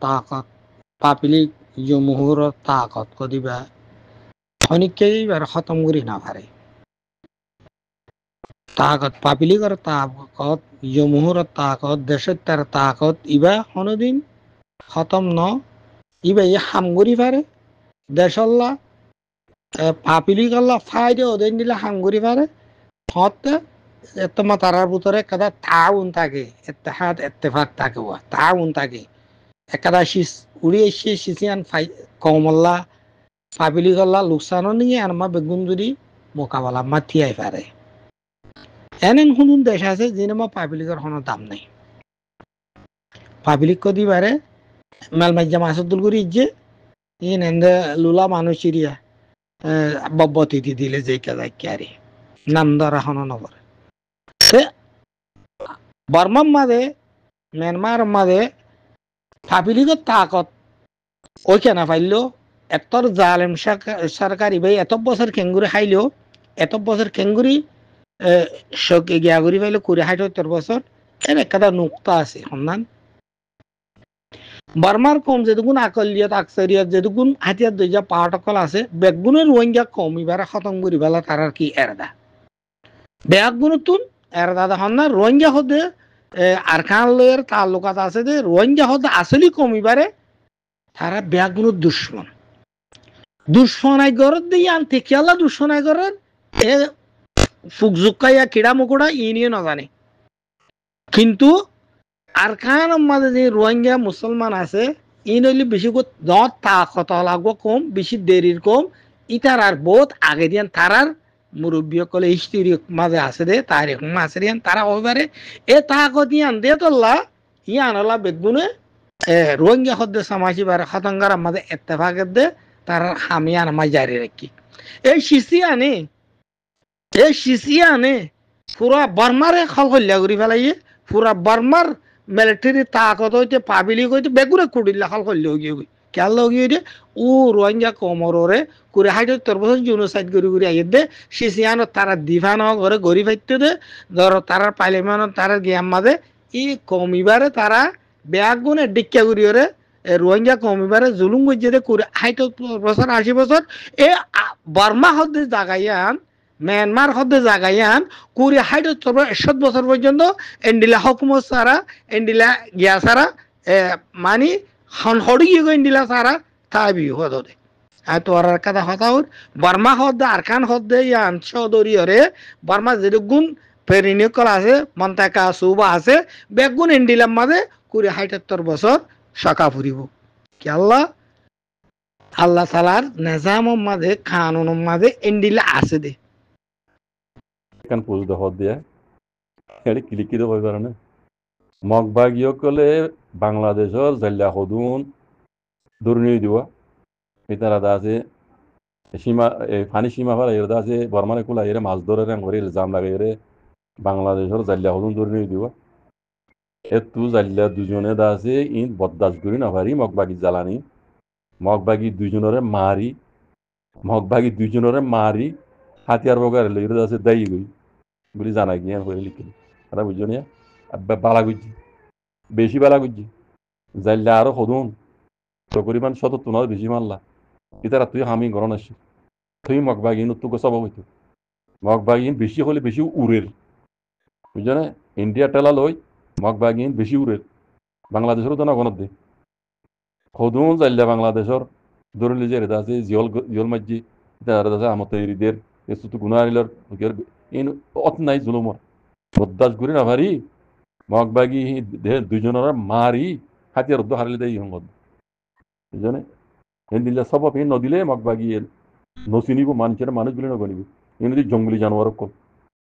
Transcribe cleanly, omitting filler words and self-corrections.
তাকত পাপিলিক জমহুরত তাকত কদিবা অনেকেই বার খতম করি না পারে তাকত পাপিলিকর তাকত জমহুরত তাকত দেশের তার তাকত ইবা কোনোদিন খতম ন ইবা হাম করি পারে দেশল্লা পাপিলিক আল্লাহ ফায়দে ওদের দিলে হাম করি পারে হতে তোমার তারার ভিতরে কাদা তাউন থাকে ইত্তেহাদ ইত্তেফাক থাকে তাউন থাকে একাদা শীষ উড়ি এসে শিশিয়ান ফাই কমল্লা পাবিলি গল্লা লোকসানও নিয়ে আর মা বেগুন যদি মোকাবেলা মাতিয়াই পারে এনেন শুনুন দেশ আছে যেমন পাবলিকের কোনো দাম নেই পাবলিক কদি পারে মেলমাজ্জা মাসুদ্দুল করি যে ইন এন্দে লুলা মানুষ চিরিয়া বব্বতি দিলে যে কাজা ক্যারি নাম ধরা হন নগর বর্মার মাঝে মিয়ানমার মাঝে পাবলিকের তাকত ওই কেনা পাইলেও এতর জালেম সরকারি ভাই এত বছর কেঙ্গুরি খাইলেও এত বছর কেঙ্গুরি গিয়া ঘুরি পাইলে ২০-৭০ বছর এর একটা নুক্তা আছে সন্ধান বার্মার কম যেটুকুন আকলিয়ত আকসারিয়ত যেটুকুন হাতিয়ার দইজা পাহাড়কল আছে বেগুনের রোহিঙ্গা কম এবারে খতম করি বেলা তার আর কি এরদা বেগুনতুন এরদা দেখুন না রোহিঙ্গা হতে আরকান লয়ের তালুকাত আছে যে রোহিঙ্গা হতে আসলেই কম এবারে তারা বেগুনের দুশ্মনাই গরত দিয়ে আনতে খেয়ালা দুশ্মনাই গরত এ ফুকজুকাইয়া কিড়া মুকুড়া ইনিও নাজানে কিন্তু আরকান মাঝে যে রোহিঙ্গা মুসলমান আছে ইন হইলে বেশি তাকত লাগবো কম বেশি দেরির কম ইতার আর বহুত আগে দিয়ান তারার মুরব্বী সকলে হিস্ট্রি মাঝে আছে দে তার আছে দিয়ান তারা ওইবারে এ তাকত ইয়ান দে তোল্লা ইয়ান হলা বেগুনে রোহিঙ্গা হদ্দে সামাসিবার খতঙ্গার মাঝে এত্তেফাকের দে তার হামিয়ান মাই জারি রাখি এই শিশিয়ানে পুরা বর্মারে খলখল্যা করি ফেলাইয়ে পুরা বর্মার মিলিটারি তাকত হইতে পাবিলিক হইতে বেগুরে কুড়িল্লা খলখল্য গিয়ে খেয়াল লগিয়ে দিয়ে ও রোহিঙ্গা কমরে ২০-৭০ বছর জুনোসাইড করি আইয়ে দে শিশিয়ানত তারা দিফান করে গড়ি ফাইতে দে ধর তারার পার্লিমেন্ট তারার গিয়াম মাঝে ই কমিবারে তারা বেগুনে ডিক্কা করি ওরে রোহিঙ্গা কমিবারে জুলুম গিয়ে দে ৬০ বছর ৮০ বছর এ বর্মা হদ্দে জাগাইয়ান মিয়ানমার হদ্দে জাগাইয়ান ২০-৬০ বছর পর্যন্ত এন্ডিলা হুকুমত সারা এন্ডিলা গিয়া সারা মানি হড়ি গিয়ে এন্ডিলা সারা তাবি হদে আর তোর কথা হতাউর বর্মা হদ্দে আরকান হদ্দে ইয়ান চৌধুরীরে বর্মা যেগুন পেরিনিকল আছে মন্তাকা সুবা আছে বেগুন এন্ডিলার মাঝে ২০-৭০ বছর সকা ফুরিব কি আল্লাহ তালার নিজামের মাঝে কানুনের মাঝে এন্ডিলা আছে দে এখান পুজো হদ দিয়া এটি কিলিকিত হয়ে পারে মগবাগীয় কলে বাংলাদেশের জাল্লা সদুন দুর্নীতি দিবা এটার আছে সীমা ফানি সীমা ফেলা এর আছে বর্মানে কুলা এর মাছ ধরে করে ইলজাম লাগে এর বাংলাদেশের জাল্লা সদুন দুর্নীতি দিবা এতু জাল্লা দুজনে আছে ইন বদাস করি না পারি মগবাগি জ্বালানি মগবাগি দুজনরে মারি হাতিয়ার বগার এর আছে দায়ী গই বলি জানা গিয়ে করে লিখে তারা বুঝছো না বালা গুজি বেশি বালা গুজি জাল্লা আরো সদুন তো পরিমাণ ৭০ বেশি মারলা ইতারা তুই হামি গরণ আসি তুই মগবাগিন উত্তর সব হইতো মগবাগিন বেশি হলে বেশি উড়ের বুঝছো না ইন্ডিয়া টেলা লই মগবাগিন বেশি উড়ের বাংলাদেশেরও তো না গণত দে সদুন জাল্লা বাংলাদেশের ধরলি যে রেদা আছে জিয়ল মাঝি এটা আছে আমার তৈরিদের এসু গুণা আনিলর ইন অত নাই জুলুমর বদাস ঘুরি না ভারি মগবাগি দুজনের মারি হাতিয়ার উদ্দ হারিলে দেয় ইহঙ্গত বুঝনে হেন দিলে সব নদিলে মগবাগি নচিনিব মানুষের মানুষ বলে নগনিব এমনি জঙ্গলি জানোয়ার কম